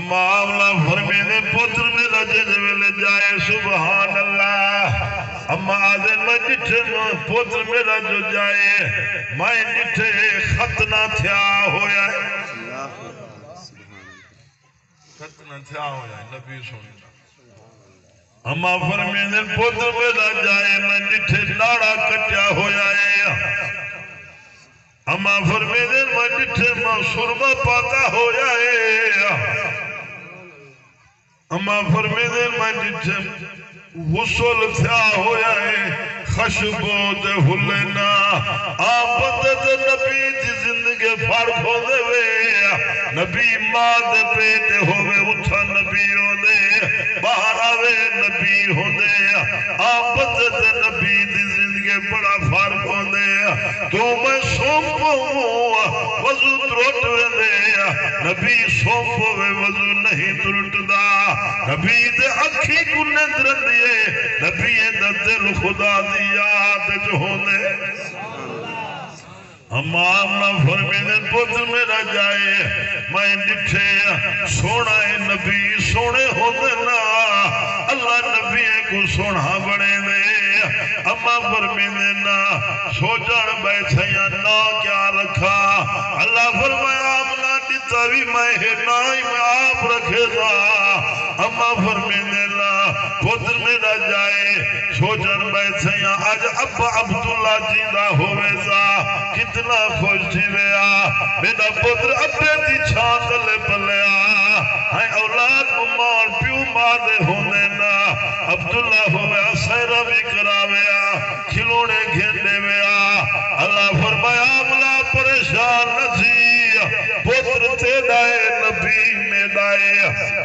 اما آملہ فرمینے پتر میرا جنویل جائے سبحان اللہ اما آدھے میں جٹھے پتر میرا جو جائے میں جٹھے ختنہ تھیا ہویا ہے ختنہ تھیا ہویا ہے نبی سننا اما فرمینے پتر میرا جائے میں جٹھے ناڑا کٹیا ہویا ہے اما فرمینے میں جٹھے میں سرما پاتا ہویا ہے اما فرمینے میں جٹھے غسل تھیا ہویا ہے خشبو دے ہلینا آپت دے نبی دی زندگی فرق ہو دے وے نبی ماں دے پیٹے ہوئے اتھا نبی ہو دے باہر آوے نبی ہو دے آپت دے نبی دی زندگی بڑا فرق ہو دے تو میں سوپ ہوں وضو ترٹ دے نبی سوپ ہوئے وضو نہیں ترٹ دا نبی دے اکھی کو نندر دیے نبی دا دل خدا دی یاد جو ہونے اما آمنا فرمینے پتر میرا جائے میں ڈٹھے سونا نبی سونے ہونے نا اللہ نبی کو سونا بڑے دے اما فرمینے نا سوچان بیٹھے یا نا کیا رکھا اللہ فرمایا آمنا ڈتا بھی میں نائی میں آپ رکھے دا اما فرمینے نا پتر میرا جائے سوچن بیٹھے یا آج ابا عبداللہ جیدہ ہوئے سا کتنا خوش تھی ویا میرا پتر ابے دی چھان دلے پلیا ہے اولاد مار پیو مار دے ہونے نا عبداللہ ہویا سیرہ بھی کرا ویا کھلونے گھنڈے ویا اللہ فرمایا ملا پریشان نسی پتر تیرائے نبی میں دائے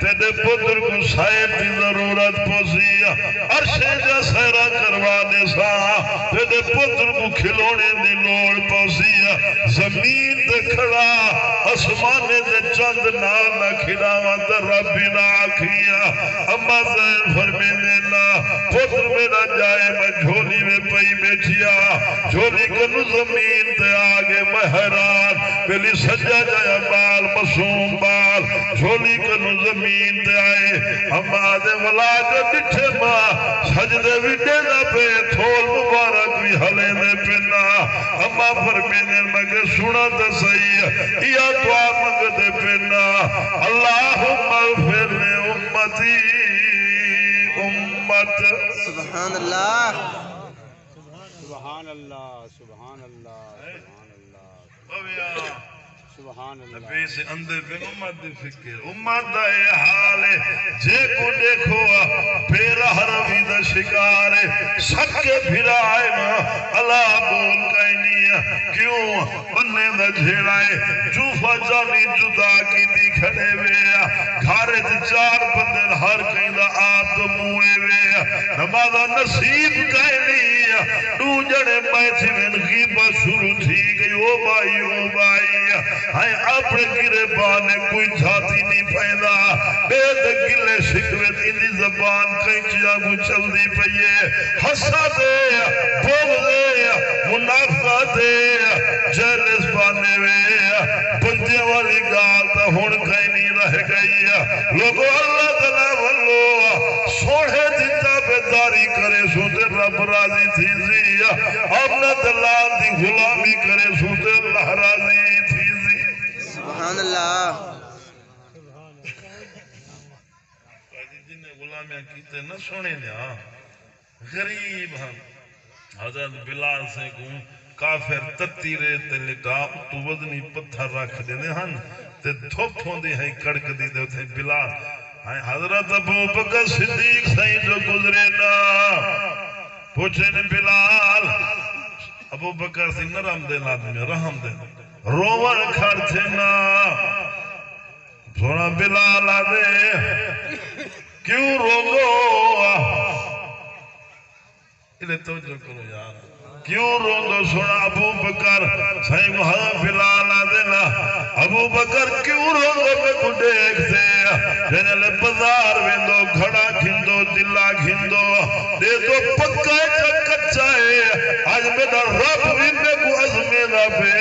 تیرے پتر کو سائے دی ضرورت پوسی عرشے جا سیرہ کروانے سا تیرے پتر کو کھلونے دی لوڑ پوسی زمین دے کھڑا اسمانے دے چند نانا کھڑاوا در ربی نا آکھیا اما زین فرمینے نا پتر میرا جائے میں جھولی میں پئی بیٹھیا جھولی کنو زمین دے آگے میں حیران پہلی سجا جایا بال مسوم بال جھولی کنو زمین دے آئے اما دے ولا جو ڈٹھے ماں سجدے وڈے نہ پہ تھول مبارک بھی حلے دے پنا اما فرمینے مگر سنا تا صحیح یا دعا مگر دے پنا اللہم اغفر لے امتی امت سبحان اللہ سبحان اللہ سبحان اللہ سبحان اللہ نبی سے اندے بن امت دی فکر امت دا اے حال ہے جے کو دیکھو پیرا روی دا شکار ہے سکے پھرا آئے نا اللہ بول کہیں نہیں کیوں بننے دا جھیڑا ہے جوفا جانی جدا کی دی کھڑے وے گھارے دی چار بندر ہر کہیں دا آپ تو موئے وے نمازہ نصیب کہیں نہیں دو جڑے بیٹھے میں غیبہ شروع تھی گئی او بائی ہائے اپنے گرے بانے کوئی جھاتی نہیں پیدا بید گلے شکویت اندی زبان کئی چیزا کو چل دی پئیے حسا دے بوگ دے منافقہ دے جیلس بانے وے بندے والی گال تا ہون کئی نہیں رہ گئی لوگو اللہ تعالیٰ واللو سوڑے دیتا بیداری کرے سوتے رب راضی تھی زی اپنا دلال دی غلامی کرے سوتے اللہ راضی تھی زی سبحان اللہ جن غلامیاں کیتے نہ سونے لیا غریب ہم حضرت بلال سے کہوں کافر تتیرے تے لٹا تو وزنی پتھر رکھ دینے ہن تے دھوپ ہوندی ہے کڑک دی دے تھے بلال حضرت ابو بکر صدیق سہی جو گزرے نا پوچھے نے بلال ابو بکر سی نرم دے آدمی رحم دے روان کھڑ تھے نا سونا بلال آدھے کیوں روگو انہیں توجہ کرو یار کیوں روندو سونا ابو بکر صحیح محمد بلال آدھنا ابو بکر کیوں روندو میں کو دیکھ دے جنہیں لے بزار ویندو گھڑا گھندو دلہ گھندو دے دو پکا کچا ہے آج میرا رب بھی میں کو عظمے نہ بے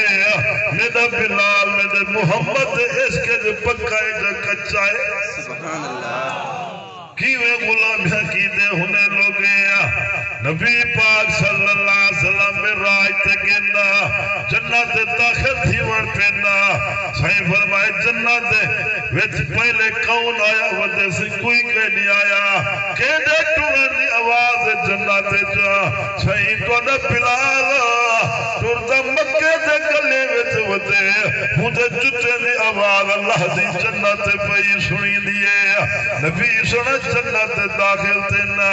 میرا بلال میرا جلے محمد عشق جو پکا ہے جو کچا ہے سبحان اللہ کیویں غلامیاں کی دے ہونے لوگے نبی پاک صلی اللہ علیہ وسلم میں راج تے گینا جنت داخل تھی وڑ پینا سائیں فرمائے جنت وچ پہلے کون آیا ودے سے کوئی کہ نہیں آیا کیڑے ٹرن دی آواز جنت جا سائیں تو نہ بلال ٹردا مکے دے گلے وچ ودے مجھے جتے دی آواز اللہ دی جنت پئی سنی دیے نبی سنا جنت داخل تینا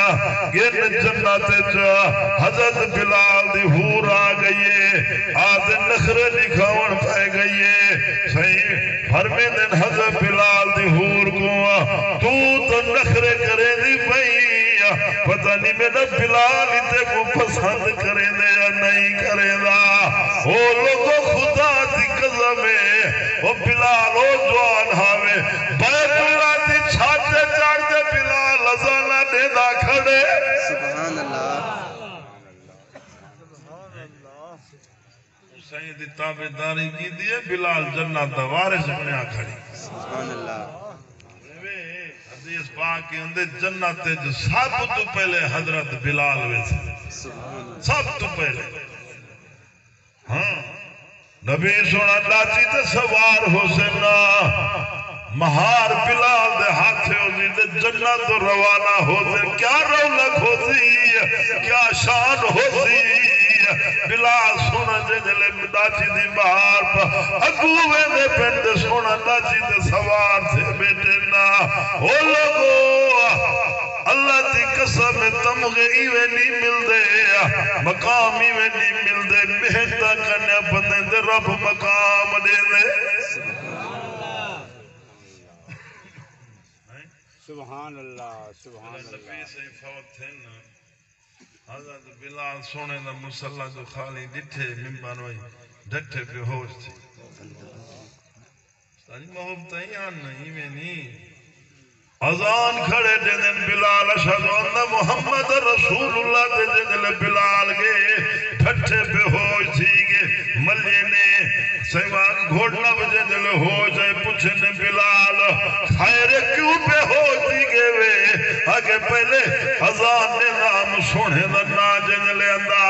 گن جنت جا حضرت بلال دی حور آ گئیے آدھے نخرے دکھاون پہ گئیے صحیح فرمے دن حضرت بلال دی حور کو تو نخرے کرے دی پئی پتہ نہیں میرا بلال تے کو پسند کرے دے یا نہیں کرے دا او لوگو خدا دی قسم ہے او بلال او جوان ہاوے بیت اللہ دی چھاتے چاڑ دے بلال ازانہ دے دا کھڑے سبحان اللہ سید تابعداری کی دیئے بلال جنت دا وارث بنیا کھڑی سبحان اللہ حدیث پاک کے اندر جنت جو سب تو پہلے حضرت بلال ویسے سب تو پہلے ہاں نبی سونا لاچی تے سوار حسینہ مہار بلال دے ہاتھ ہوتی تے جنت روانہ ہوتی کیا رونق ہوتی کیا شان ہوتی بلال سونا جلے لاچی دی مہار پر اگوے دے پنڈ سونا لاچی تے سوار تھے بیٹے نا او لوگو اللہ دی قسم تمغے ایوے نہیں مل دے مقام ایوے نہیں مل دے محنتہ کرنے بندے دے رب مقام دے دے سبحان اللہ سبحان اللہ نبی سے فوت تھے نا حضرت بلال سونے دا مسلح جو خالی ڈٹھے ممبر ہوئی ڈٹھے پہ ہوش تھی ساری محبتہ ہی آنا ہی میں نہیں اذان کھڑے دن بلال اشہد ان محمد رسول اللہ دے جنل بلال گے ڈٹھے پہ ہوش تھی گے ملے نے سیوان گھوڑنا بجے جنل ہو جائے پوچھنے بلال خیر کیوں پہ ہوتی گے وے آگے پہلے اذان نے نام سونے دا نا جنلے اندہ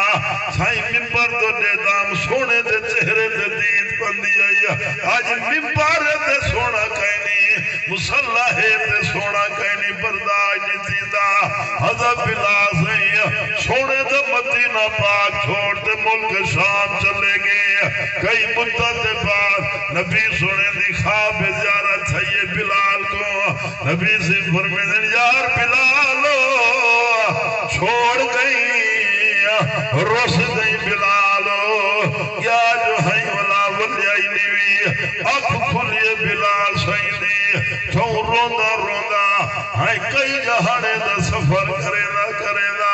سائیں ممبر تو دے دام سونے دے چہرے دے دید بندی آئی آج ممبر دے سونا کہنی مسلح دے سونا کہنی برداج نہیں دیدہ حضرت بلال سائیں سونے دے مدینہ پاک چھوڑ دے ملک شام چلے گئے کئی مدت بعد نبی سونے دی خواب زیارت ہے یہ بلال کو نبی سے فرمائے یار بلالو چھوڑ گئی روس گئی بلالو یا جو ہے ولا ولیائی نیوی اکھ کھلیے بلال سیدی تو روندہ روندہ ہائے کئی جہانے دا سفر کرے دا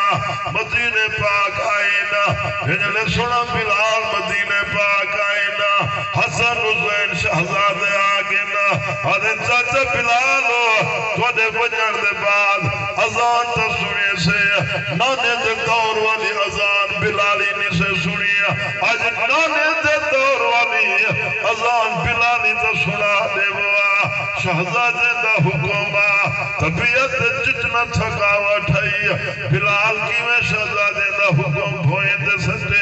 مدینہ پاک آئے نا جنہلے سنا بلال مدینہ پاک آئے نا حسن حسین شہزادے آگے نا آدھے چاچا بلالو تو دے بجر دے بعد ازان تا سنے سے نانے دے دور والی ازان بلالی نہیں سے سنیا آج نانے دے دور والی ازان بلالی تا سنا دے ہوا شہزادے دا حکومہ طبیعت جتنا تھکاوٹ ہے بلال کی میں شہزادے دا حکم بھوئے دے سکتے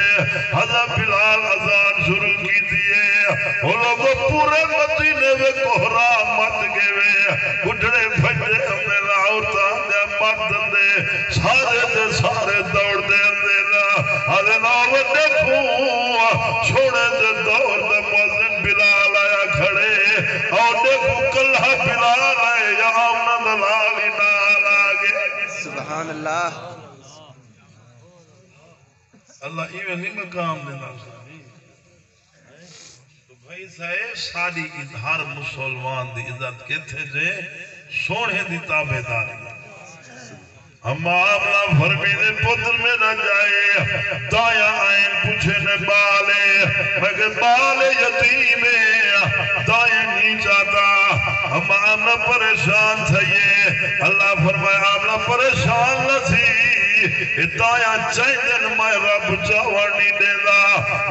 حضرت بلال ازان شروع کی دیئے وہ لوگوں پورے مدینے میں کوہرا مت گئے وے اٹھڑے بھجے ہمیں لاؤتان دے مردن دے سارے دوڑ دے دینا آدھے ناو دیکھوں چھوڑے دے دور دے موزن بلال آیا کھڑے اور دیکھوں کلہ بلال آئے یا آمنا دلالی نال آگے سبحان اللہ اللہ ایوے نہیں مقام دینا تو بھائی صاحب ساری ہر مسلمان دی عزت کہتے جے سونے دی تابع داری اما آمنا فرمی دے پتر میں نہ جائے دایا آئین پوچھے نے بالے مگر بالے یتیمے دایا نہیں چاہتا اما آمنا پریشان تھا یہ اللہ فرمائے آمنا پریشان نہ تھی ہدایاں چاہیے میں رب چاوڑ نہیں دینا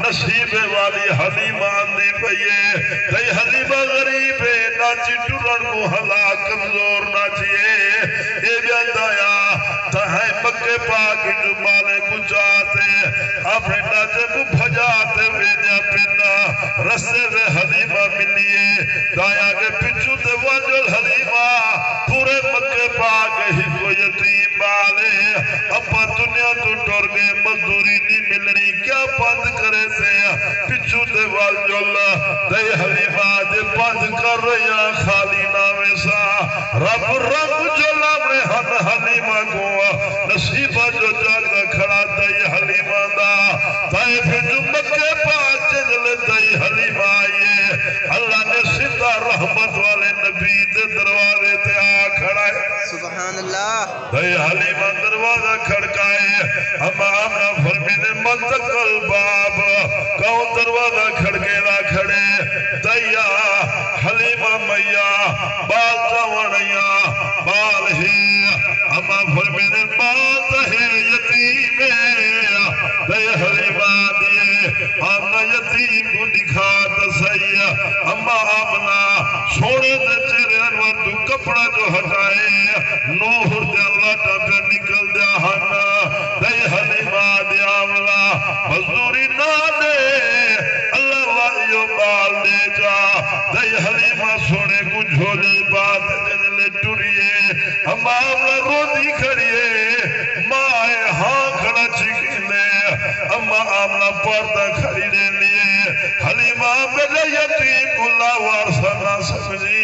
نصیب والی حلیمہ آندی پئیے تے حلیمہ غریب ہے ناچی ٹرن کو ہلا کمزور ناچیے اے بیندایا تہائیں مکے پاک جو مالے کو چاہتے اپنے ناچے کو بھجاتے ویدیا پینا رسے دے حلیمہ ملیے دایا کے پچھو دے واجل حلیمہ پورے مکے پاک ہی کو یتیم بالے اپا دنیا تو ٹور گئے مزدوری نہیں ملنی کیا بند کرے سے پچھو دے واجل دے حلیمہ دے بند کر رہا خالی نامے سا رب جل اپنے حلیمہ کو نصیبہ جو جاگا کھڑا دے حلیمہ دا دائے پھر جو مکے پاک چجل دے حلیمہ آئیے اللہ نے سدھا رحمت والے نبی دے دروازے تے آ کھڑائے سبحان اللہ دے حلیمہ دروازہ کھڑکائے اما آمنا فرمی نے منتقل باب کون دروازہ کھڑکے نہ کھڑے دیا حلیمہ میاں بال چاوڑیاں بال ہی اما فرمی نے بات ہے یتیم دے حلیمہ دیے آمنا یتیم کو دکھا دسائی اما آمنا سوڑے دے چہرے انور تو کپڑا جو ہٹائے نور دے اللہ ٹاپے نکل دیا ہن دے حلیمہ دے آمنا مزدوری نہ دے اللہ والیو بال دے جا دے حلیمہ سوڑے کو جھولے بات جنلے ٹوریے اما آمنا رو دی کھڑیے مائے ہاں کھڑا چکلے اما آمنا پردہ کھڑی دے لیے حلیمہ میرے یتیم اللہ وارسا نہ سمجھی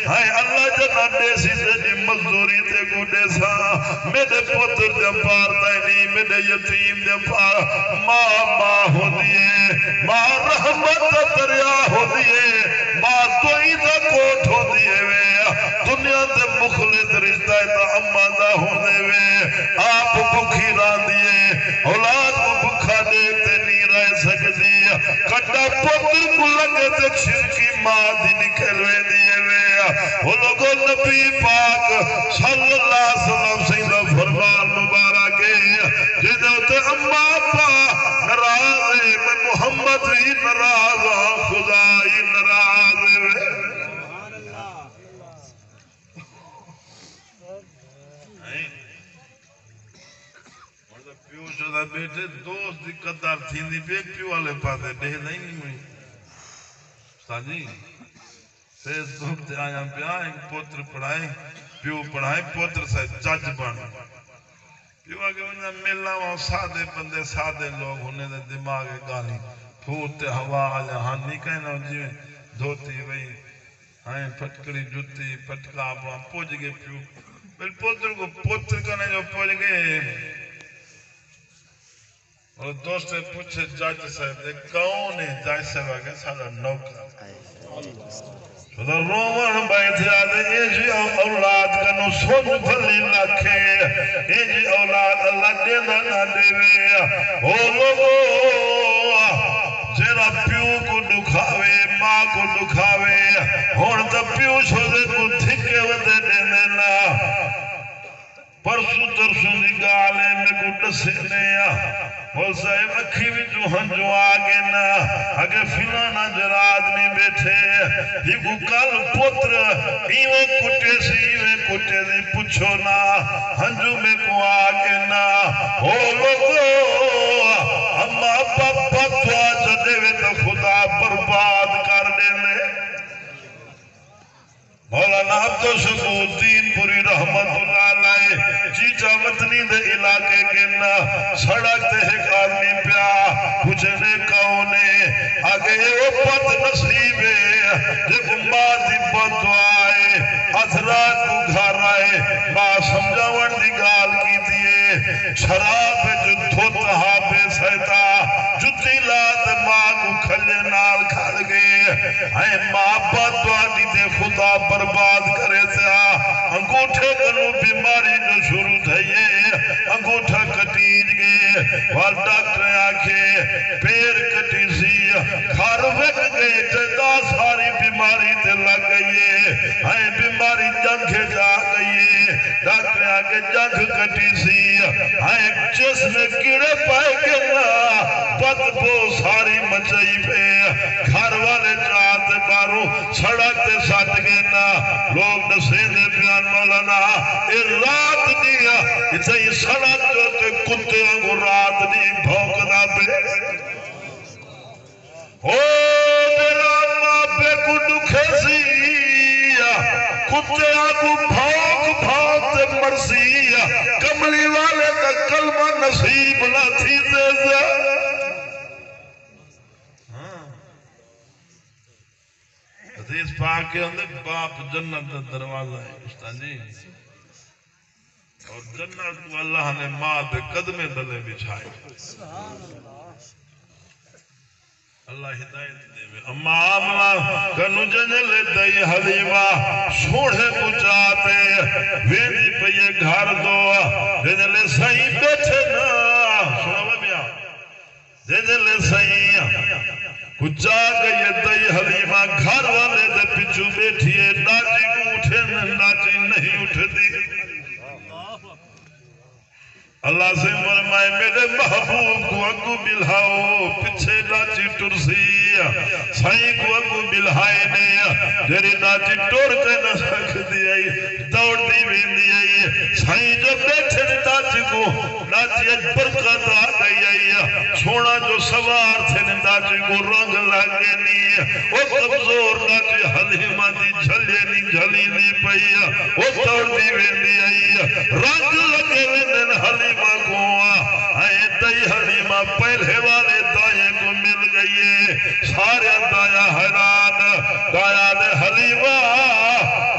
ہائے اللہ جنا دیسی سے مزدوری تے کو دیسا میرے پتر دے پار دینی میرے یتیم دے پار ماں ہو دیئے ماں رحمت دریا ہو دیئے ماں توئی دا کوٹ ہو دیئے وے دنیا دے مخلص رشتہ دا اما دا ہونے وے آپ بکھی ران دیئے اولاد کو بکھا دیتے نہیں رہ سکتی کٹا پتر کو لگے تے چھنکی ماں دی نکلوے دیئے وے وہ لوگوں نبی پاک صلی اللہ علیہ وسلم سیدہ فرمان مبارک جدہ تے اما پا نراز ہے میں محمد ہی نراز ہوں خدا ہی نراز ہے پیو شدہ بیٹے دوست دی قدر تھی دی پیو والے پاتے دے نہیں ہوئی ساجی سیز دوست آیا پیا ایک پوتر پڑھائے پیو پڑھائے پوتر سے جج بن پیو آگے انہیں ملنا وہاں سادے بندے سادے لوگ ہونے دے دماغ گالی پھوتے ہوا آجا ہاں نہیں کہنا جی دھوتی وہی ہائیں پھٹکڑی جوتی پھٹکا اپنا پوچھ گئے پیو پھر پوتر کو پوتر کنے جو پوچھ گئے اور دوست سے پوچھے جج صاحب دے کون ہے جج صاحب آگے سارا نوکر خدا رومن بیٹھے آدھے یہ جی اولاد کنو سن بھلی لکھے یہ جی اولاد اللہ دینا نہ دے وے او لوگو جیرا پیو کو دکھاوے ماں کو دکھاوے ہون تا پیو شدے کو تھکے ودے دینے نا پرسو ترسو نگالے میں کو ڈسے نیا وہ صاحب اکھی بھی جو ہنجو آگے نا اگر فلانا جراد نہیں بیٹھے یہ کو کل پتر ایوے کٹے سے پوچھو نا ہنجو میں کو آگے نا او لوگو اما پاپا تو آج دے تو خدا برباد کر دینے مولانا عبدالشکوردین پوری رحمت اللہ علیہ چیچا وطنی دے علاقے کے نا سڑک دے ایک آدمی پیا پوچھنے کونے آگے وہ پت نصیب ہے جب ماں دی بد آئے ادھرات کو گھر آئے ماں سمجھاون دی گال کی دیئے شراب جو دھوتا بے سہتا جتی لات ماں کو کھلے نال کھڑ گئے اے ماں بد آدھی دے خدا برباد کرے سیا انگوٹھے کنو بیماری جو شروع تھئیے انگوٹھا کٹیج گئے وال ڈاکٹر آکھے پیر کٹی سی کھار ویک گئے جدا ساری بیماری تے لگ گئیے اے بیماری جنگے جا گئیے ڈاکٹر آگے جنگ کٹی سی آئے جس نے کیڑے پائے گنا بدبو ساری مچائی پہ گھر والے چاہت کاروں سڑک تے سٹ گنا لوگ نسے دے بیان مولانا اے رات دیا اتنی سڑک تے کتے آنگو رات دی بھوکنا پہ او میرا ماں پہ کو دکھے سی کتے آنگو بھوک بھوک تے مرسی کملی والے کا کلمہ نصیب نہ تھی دے حدیث پاک کے اندر باپ جنت دروازہ ہے استاد جی اور جنت کو اللہ نے ماں دے قدمے دلے بچھائے اللہ ہدایت دے میں اما آمنا کنو جنلے دائی حلیمہ سوڑے پچاتے ویدی پہ یہ گھر دو جنلے سائیں بیٹھے نا سنا میں بیا جنلے سائیں کچھ آگئی دائی حلیمہ گھر والے دے پچھو بیٹھئے ناچی کو اٹھے ناچی نہیں اٹھ دی اللہ سے فرمائے میرے محبوب کو اگو بلہاؤ پچھے ناچی ٹرسی سائیں کو اگو بلہائے نے جیری ناچی ٹور کے نہ سکھ دیائی دوڑ دی بین دیائی سائیں جو بیٹھے ناچی کو ناچی اج برکت آ گئی آئی سونا جو سوار تھے ناچی کو رنگ لگے نہیں وہ کمزور ناچی حلیمہ دی جھلے نہیں جھلی نہیں پئی وہ دوڑ دی بین دیائی رنگ لگے ویندن حلیمہ آئے دائی حلیمہ پہلے والے دائیں کو مل گئی ہے سارے دایا حیران دایا دے حلیمہ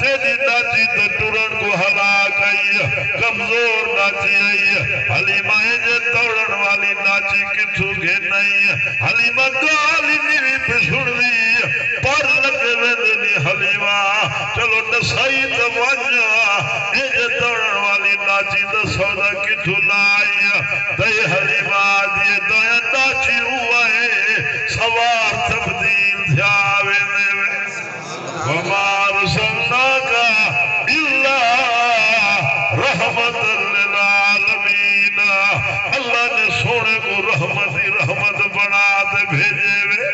تیری ناچی دے ٹورن کو ہلاک آئی کمزور ناچی آئی حلیمہ جو دوڑن والی ناچی کتھو گے نہیں حلیمہ گالی نیوی پہ سڑ دی پر لگے ویدنی حلیمہ چلو نسائی دوانیا جو دوڑن والی ناچی دے سودا کتھو لائی دائی حلیمہ دیئے دایا ناچی ہوا ہے سوار تبدیل دھیاوے دے وَمَا رُسَلْنَاكَ إِلَّا رَحْمَةً لِلْعَالَمِينَ اللہ نے سونے کو رحمت بنا دے بھیجے وے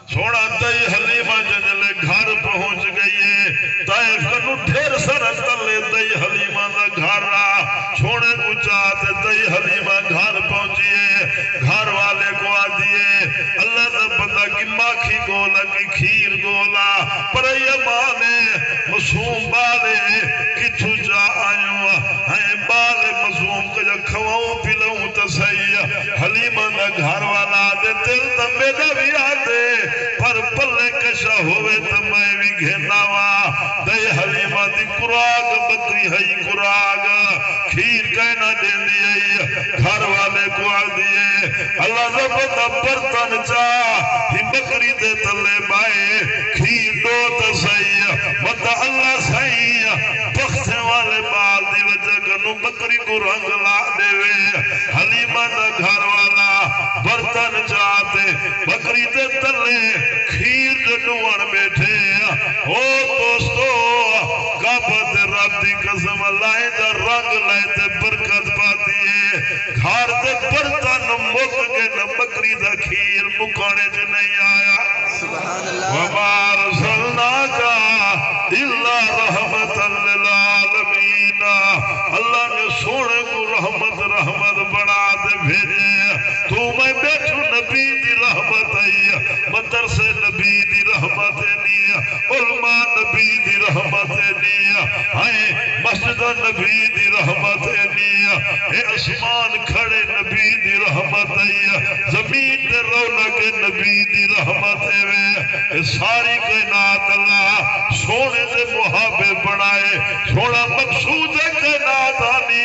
سونا دائی حلیمہ جنلے گھر پہنچ گئی ہے طائف کنو ڈھیر سر تلے دائی حلیمہ دا گھر رہا سونے کو چاہتے دائی حلیمہ گھر پہنچیے گھر والے کو آدھیے اللہ نے پتا کہ ماکھی گولا کی کھیر گولا پر یہ مانے مسوم بالے کتھو جا آئیوں ہیں بالے مسوم کا جا کھواؤں پھلوں تسائی حلیمہ دا گھر والا دے دل دا میرا بھی آدھے پر پلے کشا ہوئے تو میں بھی گھناوا دائی حلیمہ دی قراغ بکری ہے قراغ کھیر کہنا دین دیئے گھر والے کو آ دیئے اللہ رب دا برتن چاہ ہی بکری دے تلے بائے کھیر دو تسائی مدہ اللہ سائی پختے والے بال دی وجہ کنو بکری کو رنگ لا دے وے حلیمہ دا گھر والا برتن چاہتے بکری دے تلے کھیر جنوان بیٹھے او دوستو کعبت رب دی قسم لائے جا رنگ لائے تے برکت پاتی ہے گھار تے برتن مک کے نہ بکری دا کھیر مکانے جو نہیں آیا سبحان اللہ وَمَا رَسَلْنَاكَ إِلَّا رَحْمَةً لِلْعَالَمِينَ اللہ نے سونے کو رحمت بنا دے بھیجے تو میں بیٹھو نبی دی رحمت آئی مدرسے نبی دی رحمت نہیں علماء نبی دی رحمت نہیں آئے مسجد نبی دی رحمت نہیں اے اسمان کھڑے نبی دی رحمت آئی زمین دے رونق نبی دی رحمت ہے ساری کائنات اللہ سونے دے محابے بنائے سونا مقصود ہے کائنات آنی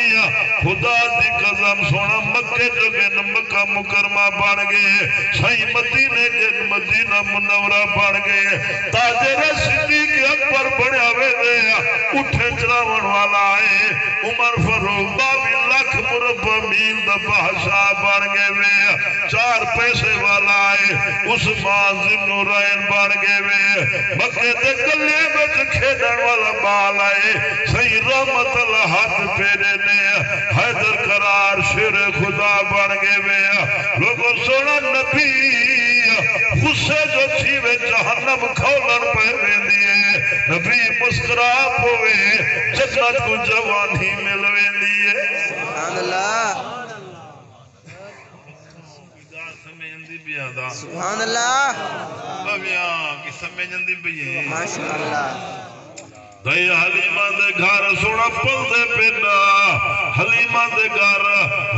خدا دی قسم سونا مکے جو گن مکہ مکرمہ بڑھ گئے سائیں مدینے گن مدینہ منورہ بڑھ گئے تاجر صدیق اکبر بڑھے ہوئے دے اٹھے چلاون والا آئے عمر فاروق 22 لاکھ مربع میل دا بادشاہ بن گئے وے 4 پیسے والا ہے عثمان ذی النورین بن گئے وے مکے دے گلے وچ کھیڈن والا بال آئے صحیح رحمت اللہ ہاتھ پیرے نے حیدر قرار شیر خدا بن گئے وے لوگوں سونا نبی غصے جو تھی وے جہنم کھولن پہ ویندیے نبی مسکرا پوے جنت کو جوانی مل ویندیے سبحان اللہ سبحان اللہ ماشاء اللہ دائی حلیمہ دے گھر سونا پل دے پینا حلیمہ دے گھر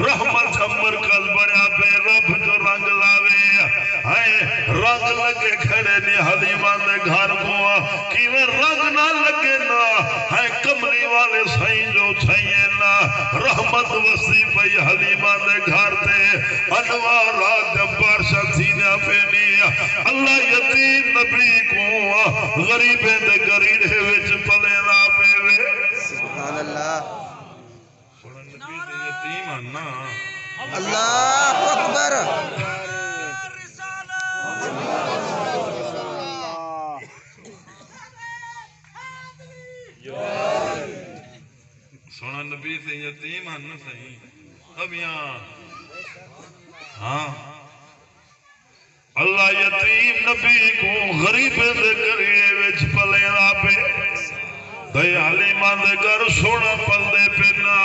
رحمت مرکز بڑیا پہ رب جو رنگ لاوے رنگ لگے کھڑے نہیں حلیمہ دے گھر کو کیویں رنگ نہ لگے نا کملی والے سائیں جو چھائیں نا رحمت وسی پئی حلیمہ دے گھر تے انوارات جبار شخصیاں پینی اللہ یتیم نبی کو غریبیں دے گریڑے وچ پلے نا پے سبحان اللہ سونا نبی دے یتیم آنا اللہ اکبر سونا نبی سے یتیم آنا صحیح اب یہاں ہاں اللہ یتیم نبی کو غریب دے کریے وچ پلے رابے دائی حلیمہ دے گر سونا پل دے پینا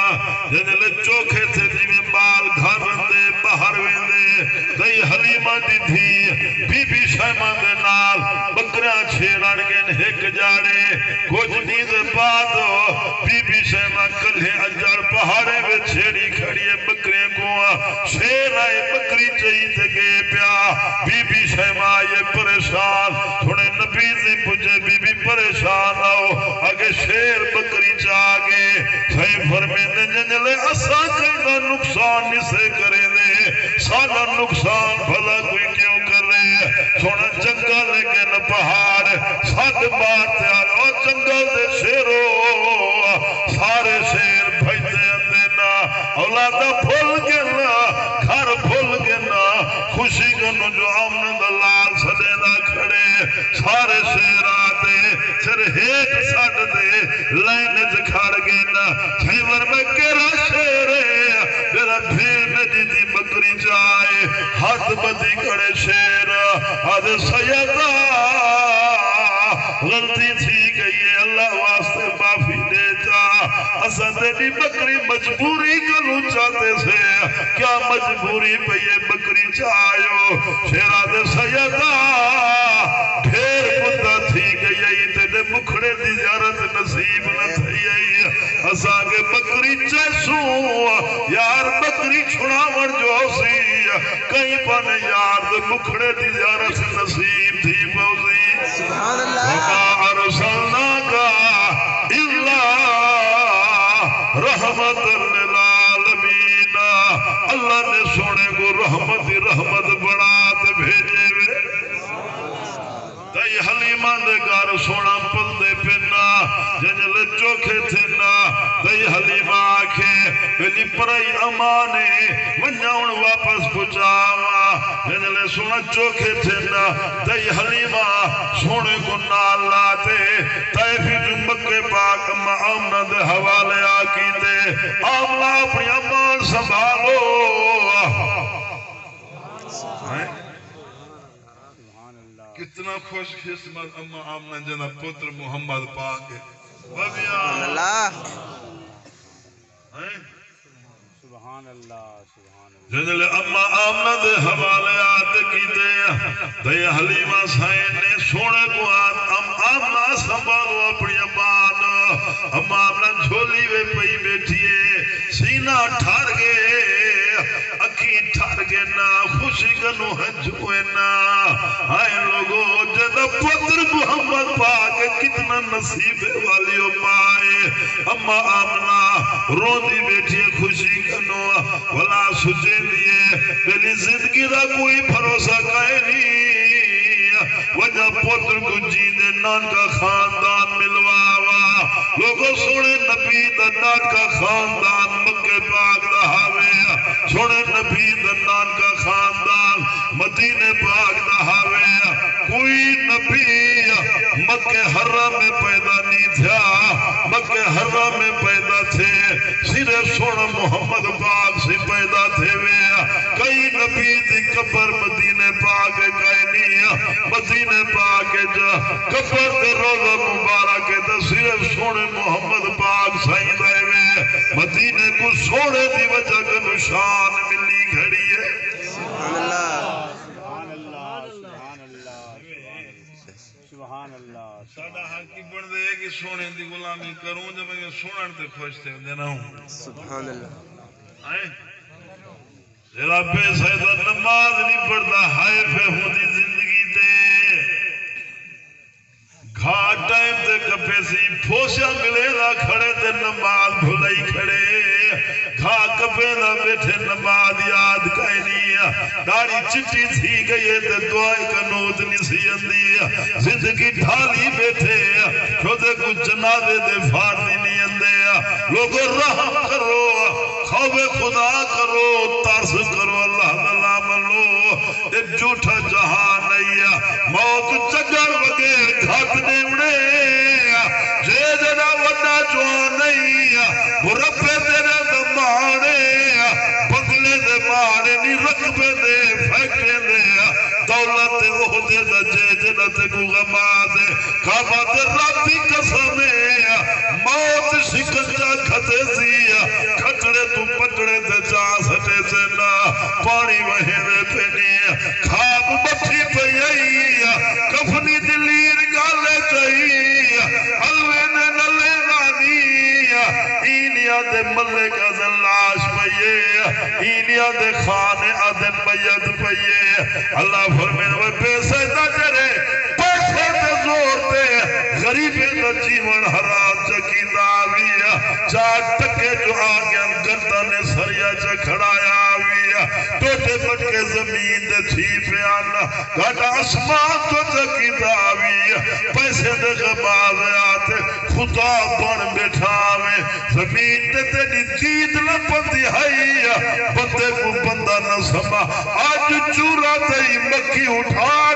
جنہلے چوکھے تھے جیویں بال گھر دے باہر ویندے دائی حلیمہ دی تھی بی بی شیمہ دے نال بکریاں چھیڑن گن ہک جاڑے کچھ نیز بعد بی بی شیمہ کلھے اجڑ پہاڑے میں چھیڑی کھڑیے بکرے کو شیر آئے بکری چاہیے گے پیا بی بی شیمہ یہ پریشان تھوڑے نبی سے پجھے بی بی پریشان آؤ آگے شیر بکری چاگے صحیح فرمیندے جنجلے اسا کئینا نقصان نسے کرے دے سانا نقصان بھلا کوئی کیوں کر رہے سونا جنگل لیکن پہاڑ ساتھ مارتے آلو جنگل دے شیرو سارے شیر بھجتے اندینا اولادا بھول گنا گھر بھول گنا خوشی گنو جو آمن دلال سدینا کھڑے سارے شیر آتے سر ہیک ساڑھ دے لائن جکھاڑ گینا چھیور میں کیرا شیرے میرا بھیر میں دیدی بکری جائے ہاتھ بدی کڑے شیر آدھے سیدہ غلطی تھی گئی ہے اللہ واسطے معافی دے جا اسا تیری بکری مجبوری کروں چاہتے سے کیا مجبوری پہ یہ بکری چاہیو شیرہ دے سیدہ پھر مدہ تھی گئی ہے تیرے مکھڑے دی زیارت نصیب نہ تھی ہے اسا کے بکری چیسوں یار بکری چھڑاور جو سی کئی پانے یار دے مکھڑے دی زیارت نصیب تھی موزی سبحان اللہ وَمَا أَرْسَلْنَاكَ إِلَّا رَحْمَةً لِلْعَالَمِينَ اللہ نے سونے کو رحمت بڑھات بھیجے وے دائی حلیمہ دے گار سونا پل دے پنا جنجل چوکھے تھنا دائی حلیمہ آکھے ویلی پرائی امانے ونجاؤن واپس پچاوا جنجل سونا چوکھے تھنا دائی حلیمہ سونے کو نال لاتے تائفی جو مکہ پاک اما آمنہ دے حوالے آکی دے آمنہ اپنی امان سنبھالو کتنا خوش قسمت اما آمنہ جنا پتر محمد پاک ہے سبحان اللہ سبحان اللہ جنہلے اما آمنہ دے حوالے آتے کی دے دے حلیمہ سائن نے سونے کو آمنہ سنبھالو اپنی امان اما آمنہ جھولی وے پئی بیٹھئے سینہ ٹھار گئے اکی ٹھار گئے نا خوشی کنو ہنجوئے نا آئے لوگوں جدہ پتر محمد پاک کتنا نصیب والی امائے اما آمنہ رو دی بیٹھئے خوشی کنو ولا سجے لیے میری زندگی دا کوئی بھروسہ کہے نہیں وجہ پتر کو جینے نان کا خاندان ملواوا لوگوں سوڑے نبی دا نان کا خاندان مکہ پاک دا ہاوے سونے نبی دنان کا خاندان مدینے پاک دہاوے کوئی نبی مکہ حرم میں پیدا نہیں تھا مکہ حرم میں پیدا تھے صرف سونا محمد پاک سے پیدا تھے کئی نبی دی قبر مدینے پاک کئی نہیں مدینے پاک جا قبر دے روزہ مبارک دا صرف سونے محمد پاک سائیں دے مدینے کو سونے دی وجہ کا نشان ملی گھڑی ہے سبحان اللہ سبحان اللہ سادہ حق کی بڑھ دے کہ سونے دی غلامی کروں جب میں سونن تے خوش تے دینا ہوں سبحان اللہ آئے ذرا بے سیدہ نماز نہیں پڑھتا ہائے پہ ہوں دی زندگی دے گھا ٹائم تے کپے سی پھوسیا ملے دا کھڑے تے نماز بھلائی کھڑے گھا کپے دا بیٹھے نماز یاد کہیں نہیں داڑی چٹی تھی گئی تے دعائی کا نوت نہیں سی اندی زندگی ڈھالی بیٹھے چھوٹے کچھ جنازے دے فارنی نہیں اندے لوگوں رحم کرو خوف خدا کرو ترس کرو اللہ تعالیٰ ملو ایک جھوٹا جہان نہیں موت چگر وغیر گھٹ نیمڑے جے جنا وڈا جوان نہیں مربے تیرے دمانے بگلے دے مانے نہیں رقبے دے پھیکے دے دولت عہدے دا جے جنت کو غما دے کعبہ دے رابطی قسمے موت شکنجا کھتے سی کھٹڑے تو پکڑے تے جا سٹے سے نا پانی وہینے پہ نہیں خواب بٹھی پہ یہی کفنی دلیر گالے چاہی حلوے نے نلے رانی اینیا دے ملے کا زلاش پہیے اینیا دے خانے آدن میت پہیے اللہ فرمین وہ پیسے دا جرے پیسے دے زور دے غریبے دا جیون حرام چکی داویا چار ٹکے جو آگیا گردہ نے سریا چکھڑایا آویا ٹوٹے پٹکے زمین دے تھی پہ آنا گھٹا اسمان تو چکی داویا پیسے دے غباز آتے خدا بن بیٹھاوے زمین دے تیری دید لپندی ہے بندے کو بندہ نہ سما آج چورا تے مکی اٹھا